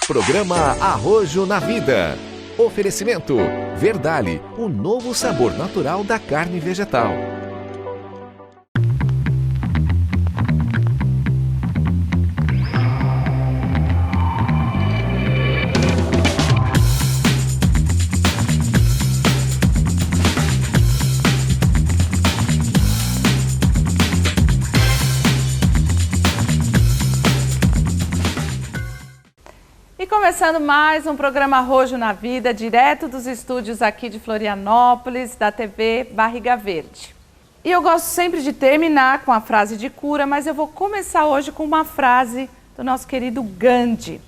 Programa Arrojo na Vida. Oferecimento Verdale, o novo sabor natural da carne vegetal. Começando mais um programa Arrojo na Vida, direto dos estúdios aqui de Florianópolis, da TV Barriga Verde. E eu gosto sempre de terminar com a frase de cura, mas eu vou começar hoje com uma frase do nosso querido Gandhi.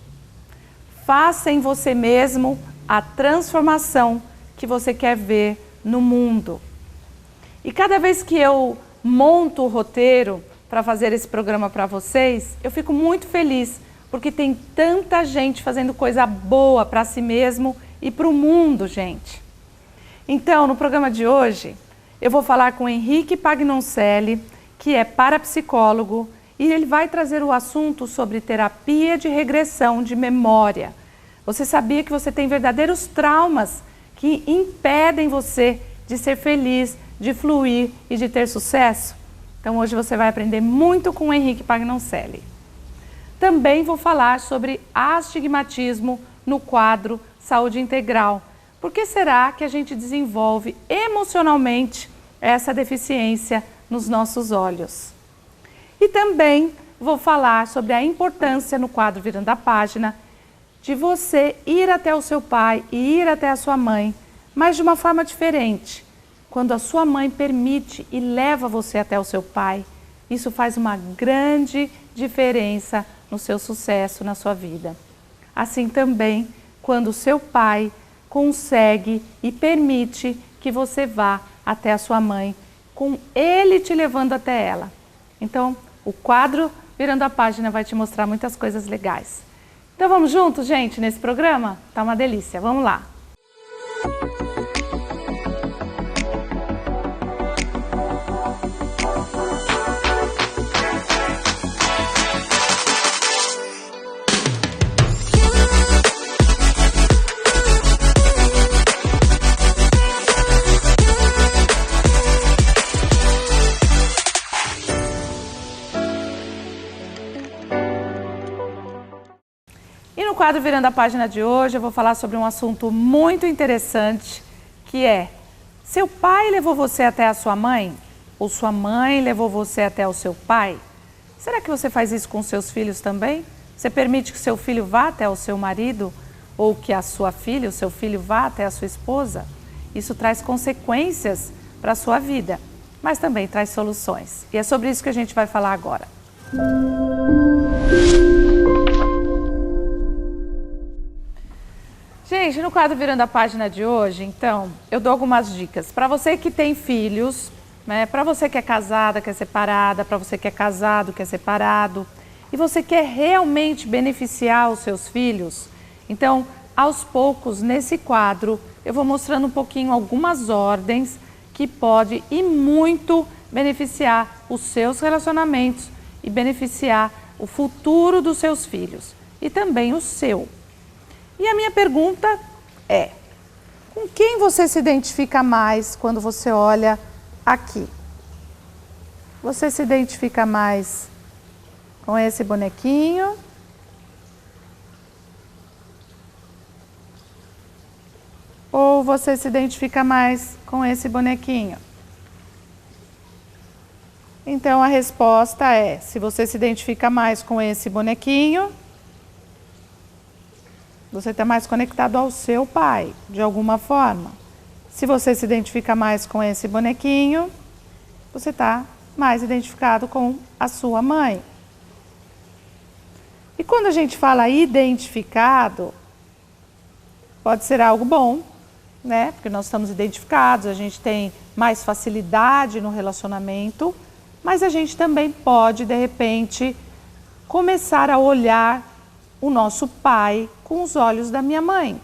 Faça em você mesmo a transformação que você quer ver no mundo. E cada vez que eu monto o roteiro para fazer esse programa para vocês, eu fico muito feliz, porque tem tanta gente fazendo coisa boa para si mesmo e para o mundo, gente. Então, no programa de hoje, eu vou falar com Henrique Pagnoncelli, que é parapsicólogo, e ele vai trazer o assunto sobre terapia de regressão de memória. Você sabia que você tem verdadeiros traumas que impedem você de ser feliz, de fluir e de ter sucesso? Então, hoje você vai aprender muito com o Henrique Pagnoncelli. Também vou falar sobre astigmatismo no quadro Saúde Integral. Por que será que a gente desenvolve emocionalmente essa deficiência nos nossos olhos? E também vou falar sobre a importância no quadro Virando a Página de você ir até o seu pai e ir até a sua mãe, mas de uma forma diferente. Quando a sua mãe permite e leva você até o seu pai, isso faz uma grande diferença no seu sucesso, na sua vida. Assim também, quando o seu pai consegue e permite que você vá até a sua mãe, com ele te levando até ela. Então, o quadro Virando a Página vai te mostrar muitas coisas legais. Então vamos juntos, gente, nesse programa? Tá uma delícia, vamos lá! No quadro Virando a Página de hoje, eu vou falar sobre um assunto muito interessante, que é: seu pai levou você até a sua mãe? Ou sua mãe levou você até o seu pai? Será que você faz isso com seus filhos também? Você permite que seu filho vá até o seu marido? Ou que a sua filha, o seu filho vá até a sua esposa? Isso traz consequências para a sua vida, mas também traz soluções. E é sobre isso que a gente vai falar agora. Gente, no quadro Virando a Página de hoje, então, eu dou algumas dicas. Para você que tem filhos, né? Para você que é casada, que é separada, para você que é casado, que é separado, e você quer realmente beneficiar os seus filhos, então, aos poucos, nesse quadro, eu vou mostrando um pouquinho algumas ordens que pode e muito beneficiar os seus relacionamentos e beneficiar o futuro dos seus filhos e também o seu. E a minha pergunta é: com quem você se identifica mais quando você olha aqui? Você se identifica mais com esse bonequinho? Ou você se identifica mais com esse bonequinho? Então a resposta é: se você se identifica mais com esse bonequinho, você está mais conectado ao seu pai, de alguma forma. Se você se identifica mais com esse bonequinho, você está mais identificado com a sua mãe. E quando a gente fala identificado, pode ser algo bom, né? Porque nós estamos identificados, a gente tem mais facilidade no relacionamento, mas a gente também pode, de repente, começar a olhar o nosso pai com os olhos da minha mãe.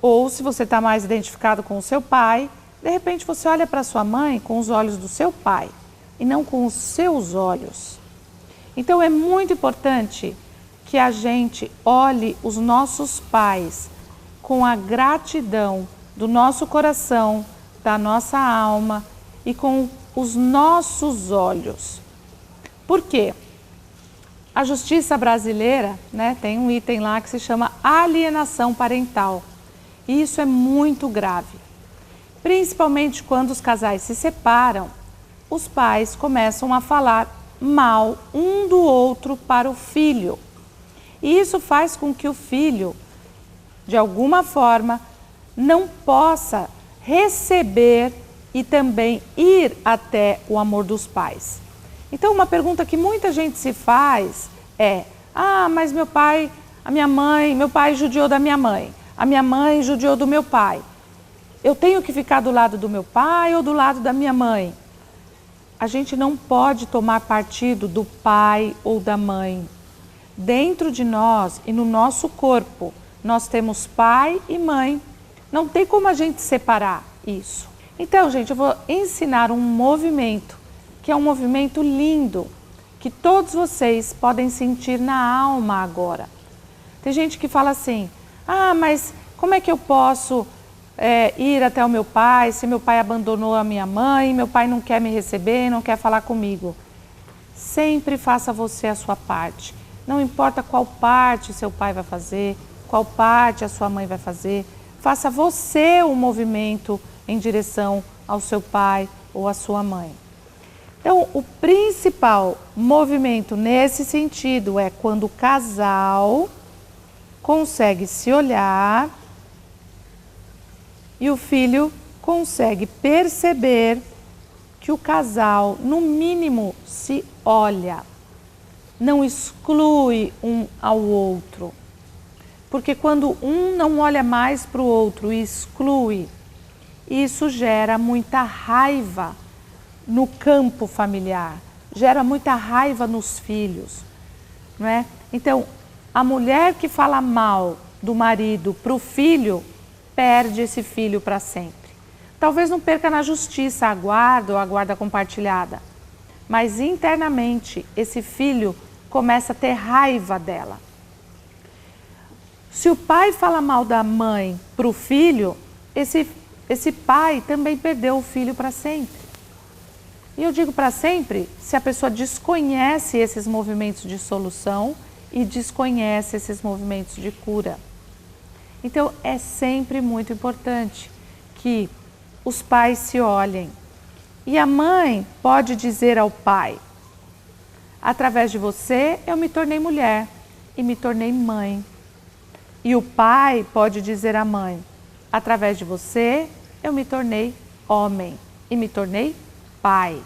Ou se você está mais identificado com o seu pai, de repente você olha para sua mãe com os olhos do seu pai e não com os seus olhos. Então é muito importante que a gente olhe os nossos pais com a gratidão do nosso coração, da nossa alma e com os nossos olhos. Por quê? A justiça brasileira, né, tem um item lá que se chama alienação parental. E isso é muito grave. Principalmente quando os casais se separam, os pais começam a falar mal um do outro para o filho. E isso faz com que o filho, de alguma forma, não possa receber e também ir até o amor dos pais. Então, uma pergunta que muita gente se faz é: mas meu pai judiou da minha mãe, a minha mãe judiou do meu pai. Eu tenho que ficar do lado do meu pai ou do lado da minha mãe? A gente não pode tomar partido do pai ou da mãe. Dentro de nós e no nosso corpo, nós temos pai e mãe. Não tem como a gente separar isso. Então, gente, eu vou ensinar um movimento, que é um movimento lindo, que todos vocês podem sentir na alma agora. Tem gente que fala assim: mas como é que eu posso ir até o meu pai, se meu pai abandonou a minha mãe, meu pai não quer me receber, não quer falar comigo? Sempre faça você a sua parte. Não importa qual parte seu pai vai fazer, qual parte a sua mãe vai fazer, faça você o movimento em direção ao seu pai ou à sua mãe. Então, o principal movimento nesse sentido é quando o casal consegue se olhar e o filho consegue perceber que o casal, no mínimo, se olha, não exclui um ao outro. Porque quando um não olha mais para o outro e exclui, isso gera muita raiva no campo familiar, gera muita raiva nos filhos, não é? Então, a mulher que fala mal do marido para o filho, perde esse filho para sempre. Talvez não perca na justiça a guarda ou a guarda compartilhada, mas internamente esse filho começa a ter raiva dela. Se o pai fala mal da mãe para o filho, esse pai também perdeu o filho para sempre. E eu digo para sempre se a pessoa desconhece esses movimentos de solução e desconhece esses movimentos de cura. Então, é sempre muito importante que os pais se olhem. E a mãe pode dizer ao pai: através de você, eu me tornei mulher e me tornei mãe. E o pai pode dizer à mãe: através de você, eu me tornei homem e me tornei pai.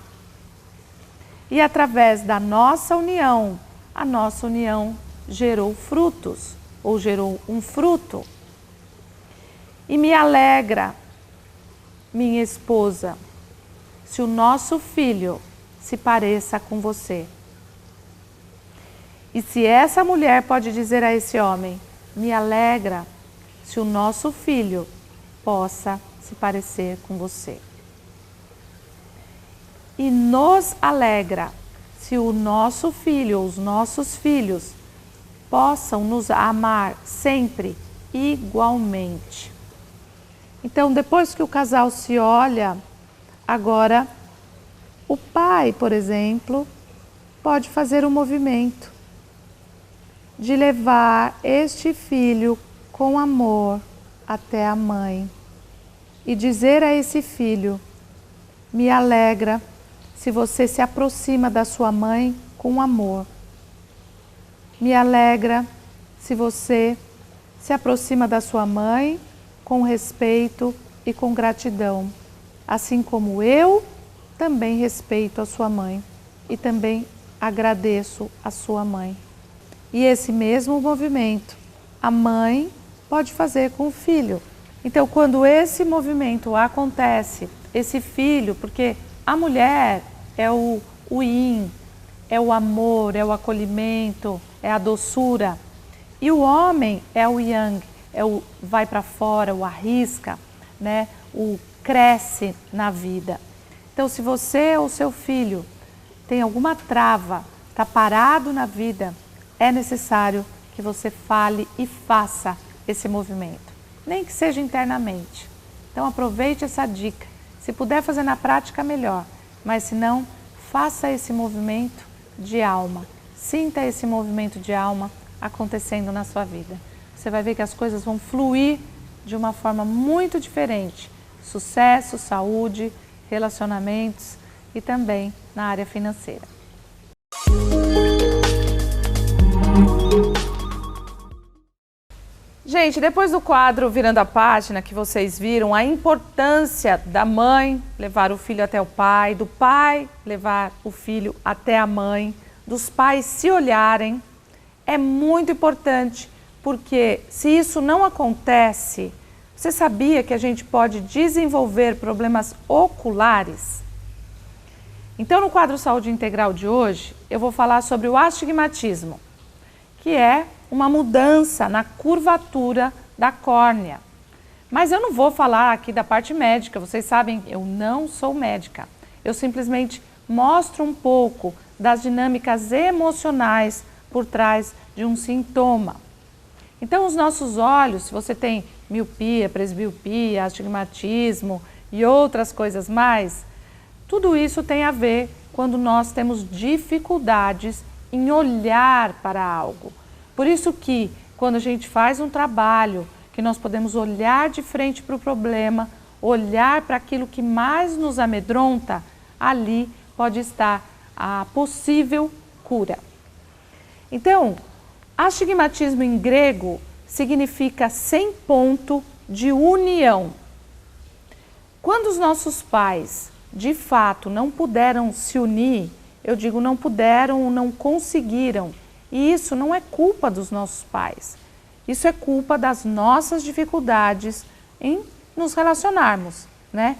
E através da nossa união, a nossa união gerou frutos, ou gerou um fruto. E me alegra, minha esposa, se o nosso filho se pareça com você. E se essa mulher pode dizer a esse homem: me alegra se o nosso filho possa se parecer com você. E nos alegra se o nosso filho ou os nossos filhos possam nos amar sempre igualmente. Então, depois que o casal se olha, agora o pai, por exemplo, pode fazer o movimento de levar este filho com amor até a mãe e dizer a esse filho: me alegra se você se aproxima da sua mãe com amor. Me alegra se você se aproxima da sua mãe com respeito e com gratidão, assim como eu também respeito a sua mãe e também agradeço a sua mãe. E esse mesmo movimento a mãe pode fazer com o filho. Então, quando esse movimento acontece, esse filho, porque a mulher é o yin, é o amor, é o acolhimento, é a doçura. E o homem é o yang, é o vai para fora, o arrisca, né? O cresce na vida. Então, se você ou seu filho tem alguma trava, está parado na vida, é necessário que você fale e faça esse movimento, nem que seja internamente. Então aproveite essa dica. Se puder fazer na prática, melhor. Mas se não, faça esse movimento de alma. Sinta esse movimento de alma acontecendo na sua vida. Você vai ver que as coisas vão fluir de uma forma muito diferente. Sucesso, saúde, relacionamentos e também na área financeira. Gente, depois do quadro Virando a Página, que vocês viram a importância da mãe levar o filho até o pai, do pai levar o filho até a mãe, dos pais se olharem, é muito importante, porque se isso não acontece, você sabia que a gente pode desenvolver problemas oculares? Então, no quadro Saúde Integral de hoje, eu vou falar sobre o astigmatismo, que é uma mudança na curvatura da córnea. Mas eu não vou falar aqui da parte médica, vocês sabem, eu não sou médica. Eu simplesmente mostro um pouco das dinâmicas emocionais por trás de um sintoma. Então, os nossos olhos, se você tem miopia, presbiopia, astigmatismo e outras coisas mais, tudo isso tem a ver quando nós temos dificuldades em olhar para algo. Por isso que, quando a gente faz um trabalho, que nós podemos olhar de frente para o problema, olhar para aquilo que mais nos amedronta, ali pode estar a possível cura. Então, astigmatismo em grego significa sem ponto de união. Quando os nossos pais, de fato, não puderam se unir, eu digo não puderam ou não conseguiram, e isso não é culpa dos nossos pais. Isso é culpa das nossas dificuldades em nos relacionarmos, né?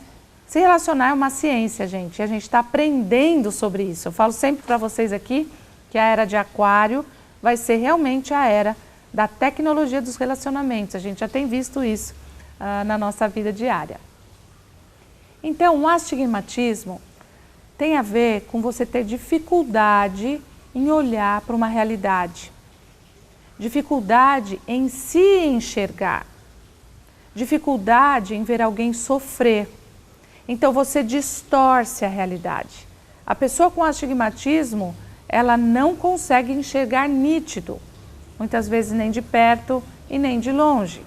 Se relacionar é uma ciência, gente, e a gente está aprendendo sobre isso. Eu falo sempre para vocês aqui que a era de Aquário vai ser realmente a era da tecnologia dos relacionamentos. A gente já tem visto isso na nossa vida diária. Então, o astigmatismo tem a ver com você ter dificuldade em olhar para uma realidade, dificuldade em se enxergar, dificuldade em ver alguém sofrer. Então você distorce a realidade. A pessoa com astigmatismo, ela não consegue enxergar nítido, muitas vezes nem de perto e nem de longe.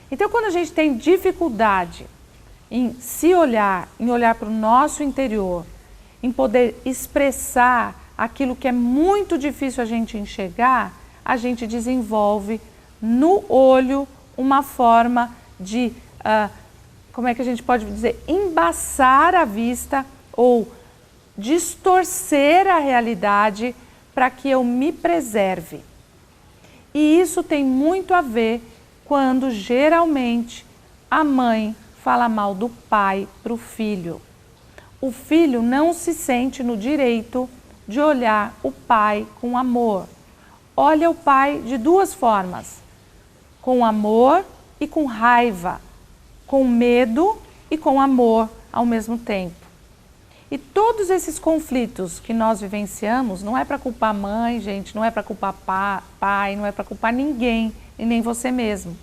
Então quando a gente tem dificuldade em se olhar, em olhar para o nosso interior, em poder expressar aquilo que é muito difícil a gente enxergar, a gente desenvolve no olho uma forma de, como é que a gente pode dizer, embaçar a vista ou distorcer a realidade para que eu me preserve. E isso tem muito a ver quando geralmente a mãe fala mal do pai para o filho. O filho não se sente no direito de olhar o pai com amor. Olha o pai de duas formas, com amor e com raiva, com medo e com amor ao mesmo tempo. E todos esses conflitos que nós vivenciamos, não é para culpar mãe, gente, não é para culpar pai, não é para culpar ninguém e nem você mesmo.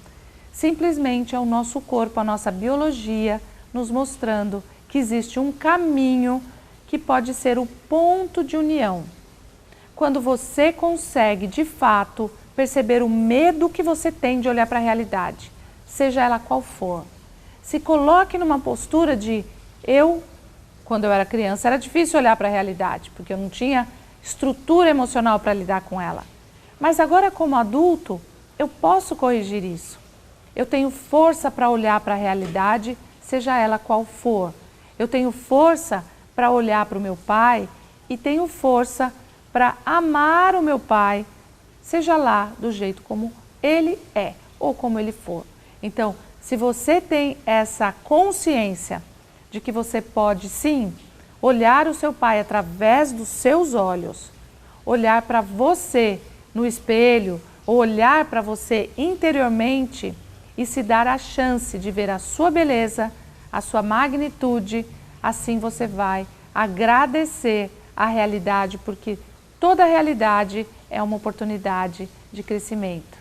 Simplesmente é o nosso corpo, a nossa biologia nos mostrando que existe um caminho que pode ser o ponto de união. Quando você consegue, de fato, perceber o medo que você tem de olhar para a realidade, seja ela qual for. Se coloque numa postura de quando eu era criança, era difícil olhar para a realidade, porque eu não tinha estrutura emocional para lidar com ela. Mas agora, como adulto, eu posso corrigir isso. Eu tenho força para olhar para a realidade, seja ela qual for. Eu tenho força para olhar para o meu pai e tenho força para amar o meu pai, seja lá do jeito como ele é ou como ele for. Então, se você tem essa consciência de que você pode sim olhar o seu pai através dos seus olhos, olhar para você no espelho, ou olhar para você interiormente e se dar a chance de ver a sua beleza, a sua magnitude, assim você vai agradecer a realidade, porque toda realidade é uma oportunidade de crescimento.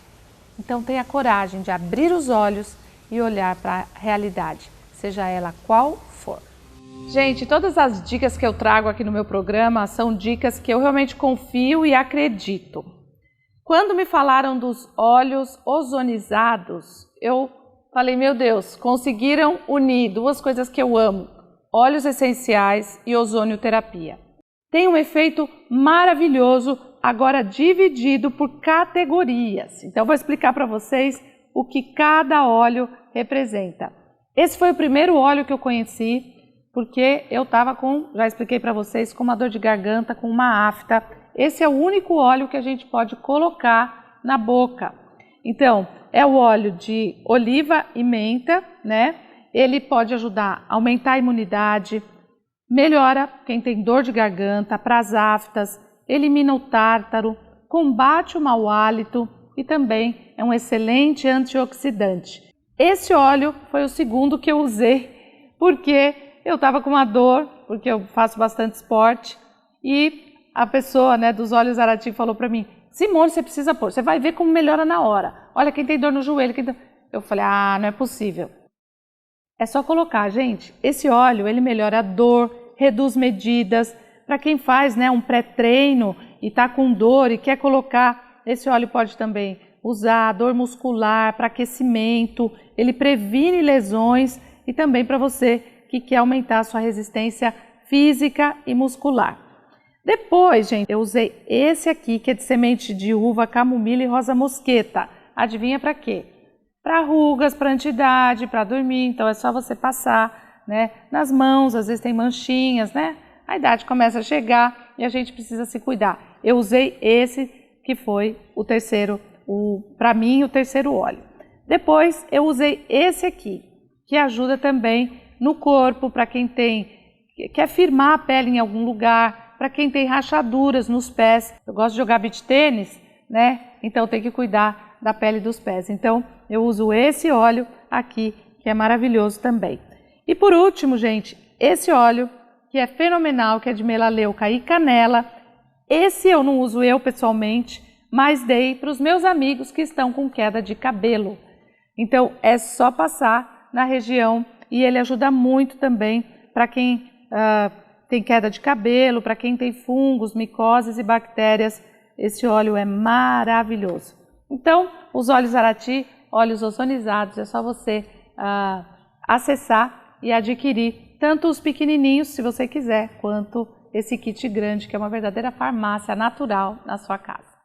Então tenha coragem de abrir os olhos e olhar para a realidade, seja ela qual for. Gente, todas as dicas que eu trago aqui no meu programa são dicas que eu realmente confio e acredito. Quando me falaram dos óleos ozonizados, eu falei, meu Deus, conseguiram unir duas coisas que eu amo, óleos essenciais e ozonioterapia. Tem um efeito maravilhoso, agora dividido por categorias. Então, eu vou explicar para vocês o que cada óleo representa. Esse foi o primeiro óleo que eu conheci, porque eu estava já expliquei para vocês, com uma dor de garganta, com uma afta. Esse é o único óleo que a gente pode colocar na boca. Então, é o óleo de oliva e menta, né? Ele pode ajudar a aumentar a imunidade, melhora quem tem dor de garganta, para as aftas, elimina o tártaro, combate o mau hálito e também é um excelente antioxidante. Esse óleo foi o segundo que eu usei porque eu estava com uma dor, porque eu faço bastante esporte e a pessoa, né, dos óleos Arati falou para mim, Simone, você precisa pôr, você vai ver como melhora na hora. Olha, quem tem dor no joelho, Eu falei, não é possível. É só colocar, gente. Esse óleo, ele melhora a dor, reduz medidas. Para quem faz, né, um pré-treino e está com dor e quer colocar, esse óleo pode também usar dor muscular, para aquecimento. Ele previne lesões e também para você que quer aumentar a sua resistência física e muscular. Depois, gente, eu usei esse aqui, que é de semente de uva, camomila e rosa mosqueta. Adivinha para quê? Para rugas, para antidade, para dormir. Então é só você passar, né, nas mãos, às vezes tem manchinhas, né? A idade começa a chegar e a gente precisa se cuidar. Eu usei esse que foi o terceiro, para mim, o terceiro óleo. Depois eu usei esse aqui, que ajuda também no corpo, para quem quer firmar a pele em algum lugar, para quem tem rachaduras nos pés. Eu gosto de jogar beach tênis, né? Então tem que cuidar da pele dos pés. Então eu uso esse óleo aqui, que é maravilhoso também. E por último, gente, esse óleo que é fenomenal, que é de melaleuca e canela. Esse eu não uso eu pessoalmente, mas dei para os meus amigos que estão com queda de cabelo. Então é só passar na região e ele ajuda muito também para quem tem queda de cabelo, para quem tem fungos, micoses e bactérias. Esse óleo é maravilhoso. Então, os óleos Arati, óleos ozonizados, é só você acessar e adquirir tanto os pequenininhos, se você quiser, quanto esse kit grande, que é uma verdadeira farmácia natural na sua casa.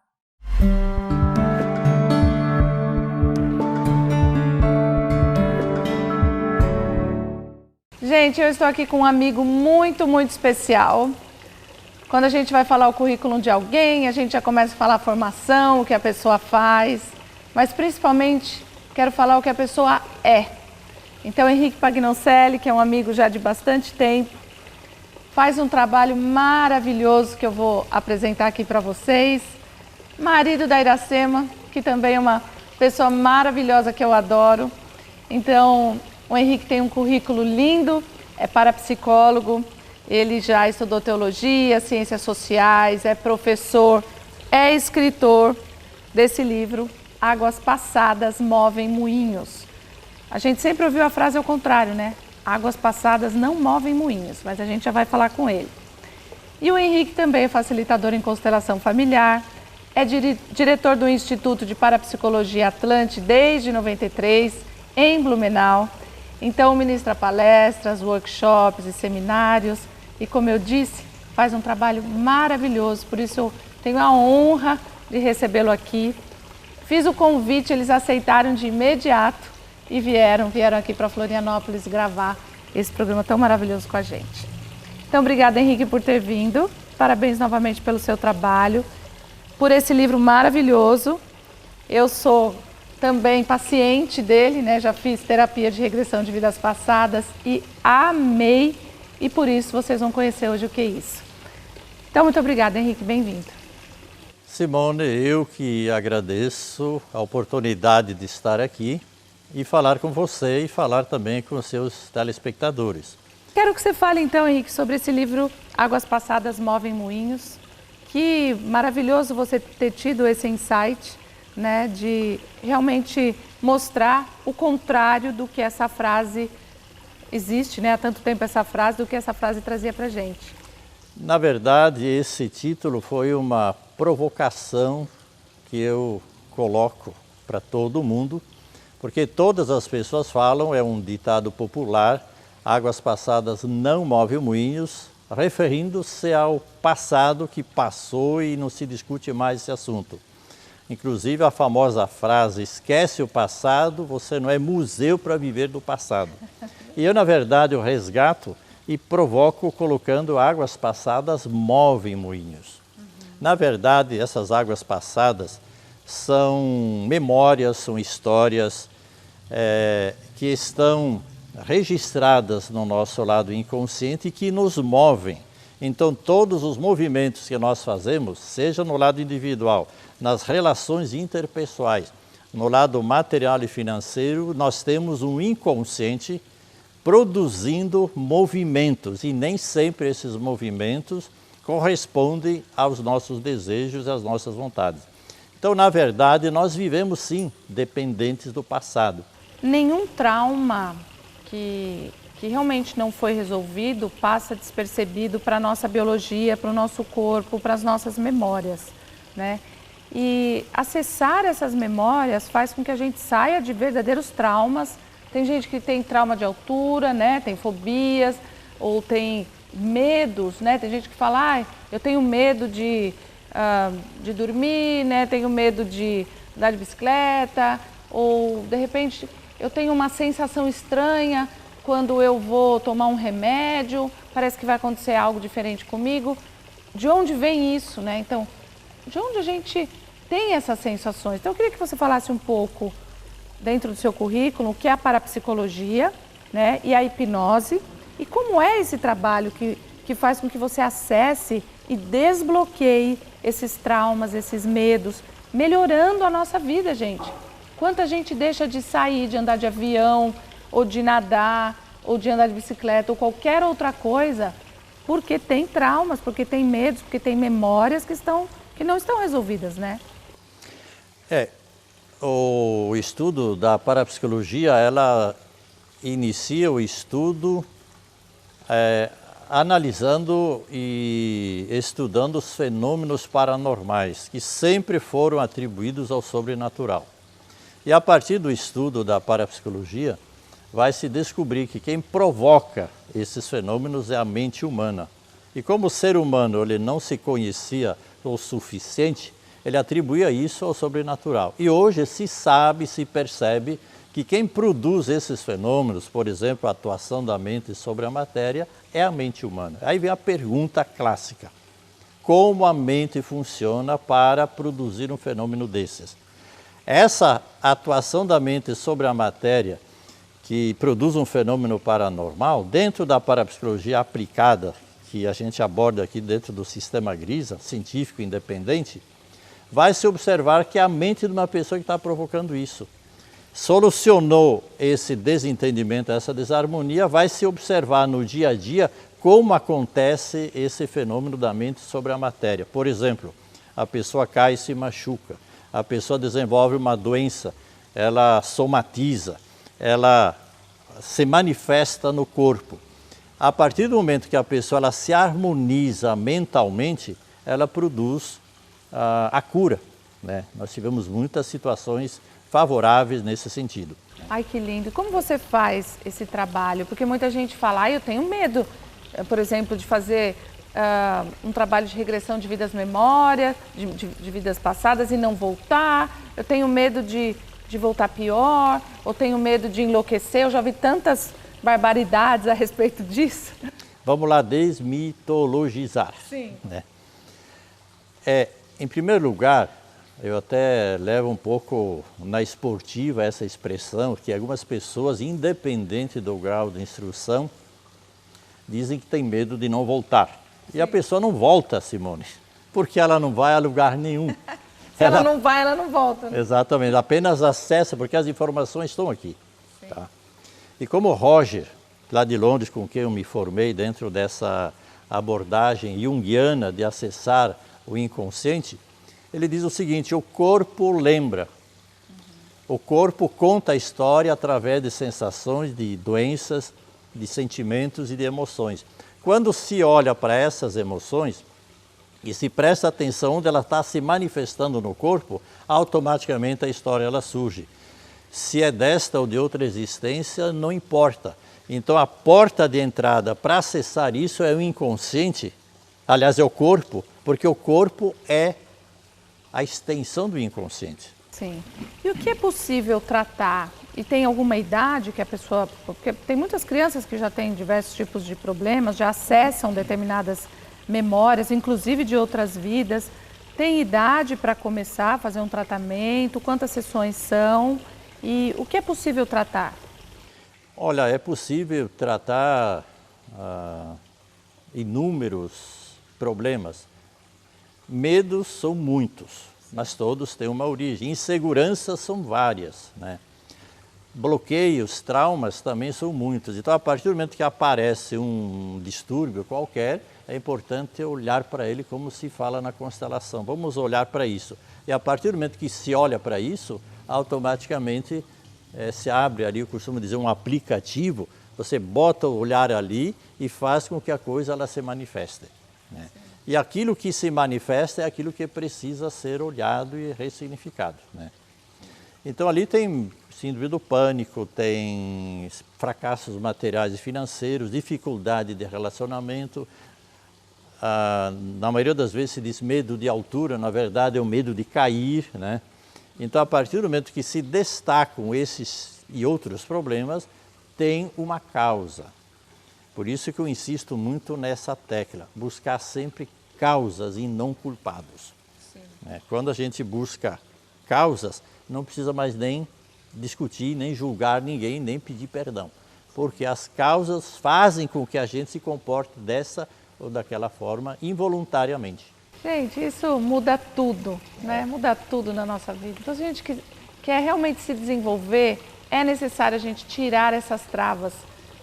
Gente, eu estou aqui com um amigo muito, muito especial. Quando a gente vai falar o currículo de alguém, a gente já começa a falar a formação, o que a pessoa faz, mas principalmente quero falar o que a pessoa é. Então, Henrique Pagnoncelli, que é um amigo já de bastante tempo, faz um trabalho maravilhoso que eu vou apresentar aqui para vocês. Marido da Iracema, que também é uma pessoa maravilhosa que eu adoro. Então, o Henrique tem um currículo lindo, é parapsicólogo, ele já estudou teologia, ciências sociais, é professor, é escritor desse livro, Águas Passadas Movem Moinhos. A gente sempre ouviu a frase ao contrário, né? Águas passadas não movem moinhos, mas a gente já vai falar com ele. E o Henrique também é facilitador em constelação familiar, é diretor do Instituto de Parapsicologia Atlante desde 93, em Blumenau. Então ministra palestras, workshops e seminários e, como eu disse, faz um trabalho maravilhoso, por isso eu tenho a honra de recebê-lo aqui. Fiz o convite, eles aceitaram de imediato e vieram aqui para Florianópolis gravar esse programa tão maravilhoso com a gente. Então, obrigada, Henrique, por ter vindo. Parabéns novamente pelo seu trabalho, por esse livro maravilhoso. Eu sou também paciente dele, né? Já fiz terapia de regressão de vidas passadas e amei, e por isso vocês vão conhecer hoje o que é isso. Então, muito obrigada, Henrique, bem-vindo. Simone, eu que agradeço a oportunidade de estar aqui e falar com você e falar também com os seus telespectadores. Quero que você fale então, Henrique, sobre esse livro Águas Passadas Movem Moinhos. Que maravilhoso você ter tido esse insight né, de realmente mostrar o contrário do que essa frase existe, né, há tanto tempo essa frase, do que essa frase trazia para a gente. Na verdade, esse título foi uma provocação que eu coloco para todo mundo, porque todas as pessoas falam, é um ditado popular, águas passadas não movem moinhos, referindo-se ao passado que passou e não se discute mais esse assunto. Inclusive a famosa frase, esquece o passado, você não é museu para viver do passado. E eu, na verdade, eu resgato e provoco colocando águas passadas movem moinhos. Na verdade, essas águas passadas são memórias, são histórias que estão registradas no nosso lado inconsciente e que nos movem. Então, todos os movimentos que nós fazemos, seja no lado individual, nas relações interpessoais, no lado material e financeiro, nós temos um inconsciente produzindo movimentos e nem sempre esses movimentos correspondem aos nossos desejos e às nossas vontades. Então, na verdade, nós vivemos sim dependentes do passado. Nenhum trauma que realmente não foi resolvido passa despercebido para a nossa biologia, para o nosso corpo, para as nossas memórias, né? E acessar essas memórias faz com que a gente saia de verdadeiros traumas. Tem gente que tem trauma de altura, né? Tem fobias ou tem medos, né? Tem gente que fala, eu tenho medo de dormir, né? Tenho medo de andar de bicicleta, ou de repente eu tenho uma sensação estranha quando eu vou tomar um remédio, parece que vai acontecer algo diferente comigo. De onde vem isso, né? Então, de onde a gente tem essas sensações? Então, eu queria que você falasse um pouco, dentro do seu currículo, o que é a parapsicologia, né? E a hipnose, e como é esse trabalho que faz com que você acesse e desbloqueie esses traumas, esses medos, melhorando a nossa vida, gente. Quanta gente deixa de sair, de andar de avião, ou de nadar, ou de andar de bicicleta, ou qualquer outra coisa, porque tem traumas, porque tem medos, porque tem memórias que não estão resolvidas, né? O estudo da parapsicologia, ela inicia o estudo analisando e estudando os fenômenos paranormais, que sempre foram atribuídos ao sobrenatural. E a partir do estudo da parapsicologia, vai se descobrir que quem provoca esses fenômenos é a mente humana. E como o ser humano ele não se conhecia o suficiente, ele atribuía isso ao sobrenatural. E hoje se sabe, se percebe que quem produz esses fenômenos, por exemplo, a atuação da mente sobre a matéria, é a mente humana. Aí vem a pergunta clássica: como a mente funciona para produzir um fenômeno desses? Essa atuação da mente sobre a matéria, que produz um fenômeno paranormal, dentro da parapsicologia aplicada, que a gente aborda aqui dentro do sistema GRISA, científico independente, vai se observar que é a mente de uma pessoa que está provocando isso. Solucionou esse desentendimento, essa desarmonia, vai se observar no dia a dia como acontece esse fenômeno da mente sobre a matéria. Por exemplo, a pessoa cai e se machuca, a pessoa desenvolve uma doença, ela somatiza, ela se manifesta no corpo. A partir do momento que a pessoa ela se harmoniza mentalmente, ela produz a cura, né? Nós tivemos muitas situações favoráveis nesse sentido. Ai, que lindo. Como você faz esse trabalho? Porque muita gente fala, eu tenho medo, por exemplo, de fazer um trabalho de regressão de vidas memórias, de vidas passadas e não voltar. Eu tenho medo de voltar pior, ou tenho medo de enlouquecer. Eu já vi tantas barbaridades a respeito disso. Vamos lá, desmitologizar. Sim. Né? Em primeiro lugar, eu até levo um pouco na esportiva essa expressão, que algumas pessoas, independente do grau de instrução, dizem que tem medo de não voltar. Sim. E a pessoa não volta, Simone, porque ela não vai a lugar nenhum. Se ela não vai, ela não volta. Né? Exatamente, apenas acessa, porque as informações estão aqui. Tá? E como Roger, lá de Londres, com quem eu me formei dentro dessa abordagem junguiana de acessar o inconsciente, Ele diz o seguinte: o corpo lembra. O corpo conta a história através de sensações, de doenças, de sentimentos e de emoções. Quando se olha para essas emoções e se presta atenção onde ela está se manifestando no corpo, automaticamente a história ela surge. Se é desta ou de outra existência, não importa. Então a porta de entrada para acessar isso é o inconsciente, aliás é o corpo, porque o corpo é a extensão do inconsciente. Sim. E o que é possível tratar? E tem alguma idade que a pessoa... Porque tem muitas crianças que já têm diversos tipos de problemas, já acessam determinadas memórias, inclusive de outras vidas. Tem idade para começar a fazer um tratamento? Quantas sessões são? E o que é possível tratar? Olha, é possível tratar inúmeros problemas. Medos são muitos, mas todos têm uma origem. Inseguranças são várias, né? Bloqueios, traumas também são muitos. Então, a partir do momento que aparece um distúrbio qualquer, é importante olhar para ele como se fala na constelação. Vamos olhar para isso. E a partir do momento que se olha para isso, automaticamente se abre ali, eu costumo dizer, um aplicativo. Você bota o olhar ali e faz com que a coisa ela se manifeste, né? E aquilo que se manifesta é aquilo que precisa ser olhado e ressignificado, né? Então ali tem síndrome do pânico, tem fracassos materiais e financeiros, dificuldade de relacionamento. Na maioria das vezes se diz medo de altura, na verdade é o medo de cair, né? Então a partir do momento que se destacam esses e outros problemas, tem uma causa. Por isso que eu insisto muito nessa tecla, buscar sempre causas e não culpados. Quando a gente busca causas, não precisa mais nem discutir, nem julgar ninguém, nem pedir perdão. Porque as causas fazem com que a gente se comporte dessa ou daquela forma involuntariamente. Gente, isso muda tudo, né? Muda tudo na nossa vida. Então, se a gente quer realmente se desenvolver, é necessário a gente tirar essas travas.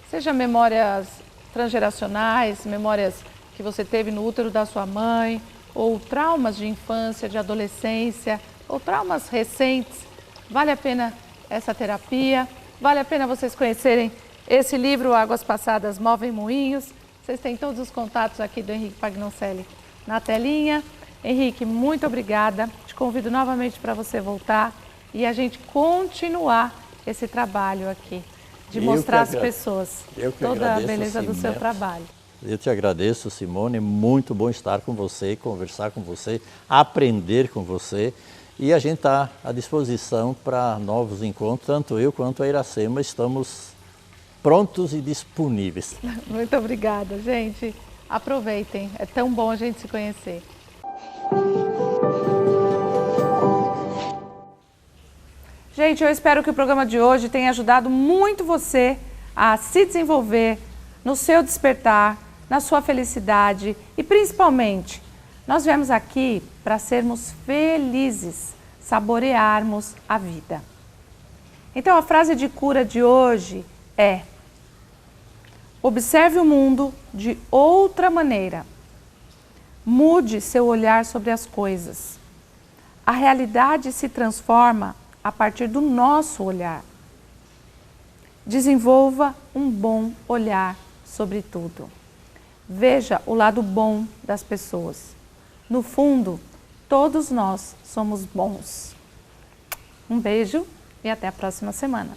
Seja memórias transgeracionais, memórias que você teve no útero da sua mãe, ou traumas de infância, de adolescência, ou traumas recentes. Vale a pena essa terapia, vale a pena vocês conhecerem esse livro, Águas Passadas Movem Moinhos. Vocês têm todos os contatos aqui do Henrique Pagnoncelli na telinha. Henrique, muito obrigada. Te convido novamente para você voltar e a gente continuar esse trabalho aqui, de mostrar às pessoas toda a beleza do seu trabalho. Eu te agradeço, Simone, é muito bom estar com você, conversar com você, aprender com você. E a gente está à disposição para novos encontros, tanto eu quanto a Iracema estamos prontos e disponíveis. Muito obrigada, gente. Aproveitem, é tão bom a gente se conhecer. Gente, eu espero que o programa de hoje tenha ajudado muito você a se desenvolver no seu despertar, na sua felicidade e principalmente, nós viemos aqui para sermos felizes, saborearmos a vida. Então a frase de cura de hoje é: observe o mundo de outra maneira. Mude seu olhar sobre as coisas. A realidade se transforma a partir do nosso olhar. Desenvolva um bom olhar sobre tudo. Veja o lado bom das pessoas. No fundo, todos nós somos bons. Um beijo e até a próxima semana.